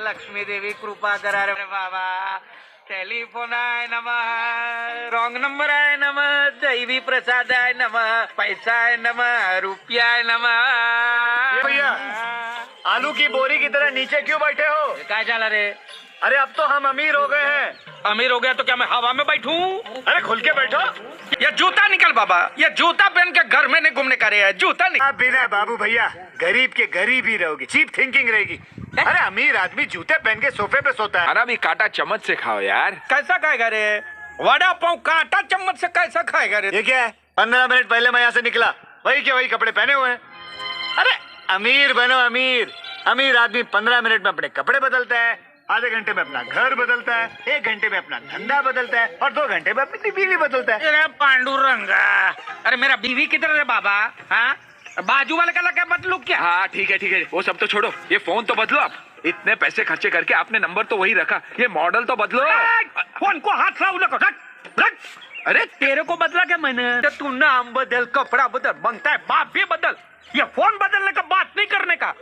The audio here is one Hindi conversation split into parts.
लक्ष्मी देवी कृपा करा रे बाबा. टेलिफोन आहे नमः, रॉंग नंबर आहे नमः, दैवी प्रसाद आहे नमः, पैसा आहे नमः, रुपया आहे नमः. भैया आलू की बोरी की तरह नीचे क्यों बैठे हो? काय झाला रे? अरे अब तो हम अमीर हो गए हैं. अमीर हो गया तो क्या मैं हवा में बैठूं? अरे खुल के बैठो. ये जूता निकल बाबा, ये जूता पहन के घर में नहीं घूमने का रे, जूता निकल. आप बिना बाबू भैया गरीब के गरीब ही रहोगे, चीप थिंकिंग रहेगी. अरे अमीर आदमी जूते पहन के सोफे पे सोता है. खाना भी काटा चम्मच से खाओ यार. कैसा खाएगा रे? वड़ा पाव कांटा चम्मच से कैसा खाएगा रे? ये क्या है? 15 मिनट पहले मैं यहाँ से निकला, वही के वही कपड़े पहने हुए हैं. अरे अमीर बनो अमीर. अमीर आदमी 15 मिनट में अपने कपड़े बदलता है, आधे घंटे में अपना घर बदलता है, 1 घंटे में अपना धंधा बदलता है और 2 घंटे में अपनी बीवी बदलता है. अरे पांडुरंगा, अरे मेरा बीवी किधर है बाबा? हाँ, बाजू वाले का लगा बदलू क्या? हाँ ठीक है वो सब तो छोड़ो, ये फोन तो बदलो आप. इतने पैसे खर्चे करके आपने नंबर तो वही रखा, ये मॉडल तो बदलो. फोन को हाथ लाऊ नको. रख. अरे तेरे को बदला क्या मैंने? तो तू नाम बदल, कपड़ा बदल, बनता है बाप भी बदल. ये फोन बदलने का बात नहीं करने का.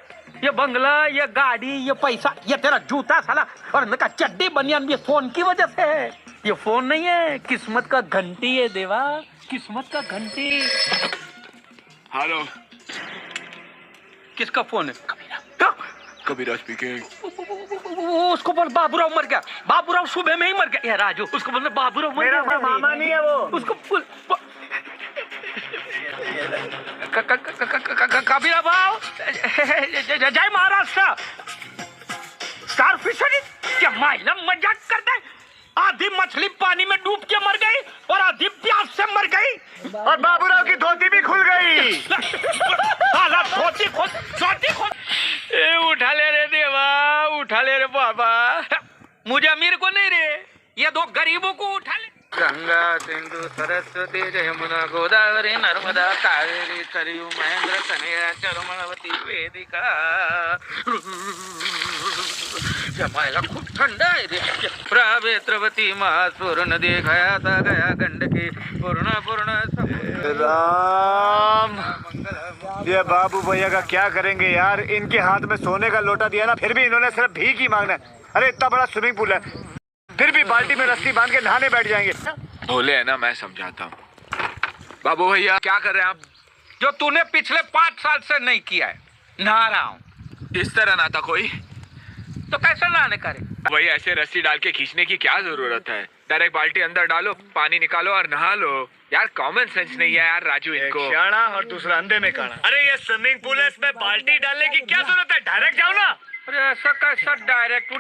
ये बंगला, ये गाड़ी, ये पैसा, ये तेरा जूता साला और इनका चड्डी बनियान भी फोन की वजह से है. ये फोन नहीं है, किस्मत का घंटी है देवा, किस्मत का घंटी. हेलो, किसका फोन है? कबीरा स्पीकिंग. उसको बोल बाबूराव मर गया. बाबूराव सुबह में ही मर गया. ये राजू, उसको बोलना बाबूराव मर मेरा गया. मामा नहीं है वो. उसको कबीरा भाव, जय महाराष्ट्र. स्टार फिशरी क्या मायला मजाक करता है? आधी मछली पानी में डूब के मर गई और आधी प्यास से मर गई. और बाबूराव की धोती भी खुल गई. धोती खोल. उठा ले रे देवा, उठा ले रे बाबा. मुझे अमीर को नहीं रे, ये 2 गरीबों को उठा ले. गंगा सिंधु सरस्वती यमुना गोदावरी नर्मदा कावेरी सरयू महेंद्र कन्हैया चरमणवती वेदिका. जमायला खूप थंड आहे रे. प्रवेत्रवती महासूर नदी खयाता गया गंडकी पूर्ण राम, ये बाबू भैया का क्या करेंगे यार. इनके हाथ में सोने का लोटा दिया ना, फिर भी इन्होंने सिर्फ भीख ही मांगना है. अरे इतना बड़ा स्विमिंग पूल है, फिर भी बाल्टी में रस्सी बांध के नहाने बैठ जाएंगे. बोले है ना, मैं समझाता हूँ. बाबू भैया क्या कर रहे हैं आप? जो तूने पिछले 5 साल से नहीं किया है. नहा रहा हूँ. इस तरह ना था कोई, तो कैसे नहाने का रे? वही ऐसे रस्सी डाल के खींचने की क्या जरूरत है? डायरेक्ट बाल्टी अंदर डालो, पानी निकालो और नहा लो. यार कॉमन सेंस नहीं है यार राजू इनको. शाना और दूसरा अंधे में काना. अरे ये स्विमिंग पूल है, इसमें बाल्टी डालने की क्या जरूरत है? डायरेक्ट जाओ ना. अरे ऐसा कैसा डायरेक्ट